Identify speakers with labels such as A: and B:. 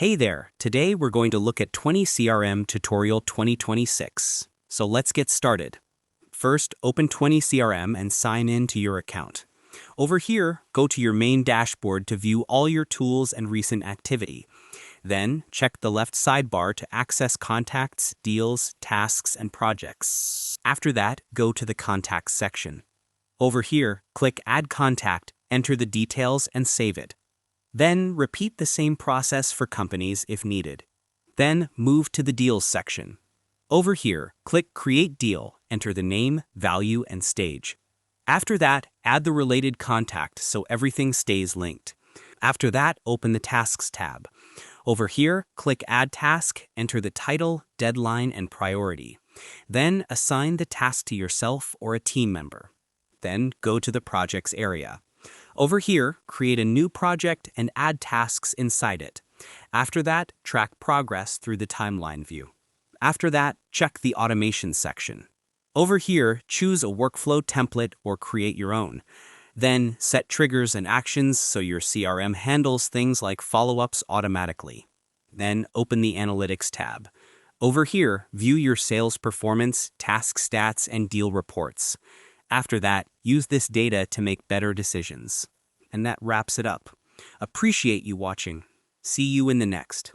A: Hey there, today we're going to look at 20 CRM Tutorial 2026. So let's get started. First, open 20 CRM and sign in to your account. Over here, go to your main dashboard to view all your tools and recent activity. Then, check the left sidebar to access contacts, deals, tasks, and projects. After that, go to the Contacts section. Over here, click Add Contact, enter the details, and save it. Then, repeat the same process for companies if needed. Then, move to the Deals section. Over here, click Create Deal, enter the name, value, and stage. After that, add the related contact so everything stays linked. After that, open the Tasks tab. Over here, click Add Task, enter the title, deadline, and priority. Then, assign the task to yourself or a team member. Then, go to the Projects area. Over here, create a new project and add tasks inside it. After that, track progress through the timeline view. After that, check the Automation section. Over here, choose a workflow template or create your own. Then, set triggers and actions so your CRM handles things like follow-ups automatically. Then, open the Analytics tab. Over here, view your sales performance, task stats, and deal reports. After that, use this data to make better decisions. And that wraps it up. Appreciate you watching. See you in the next.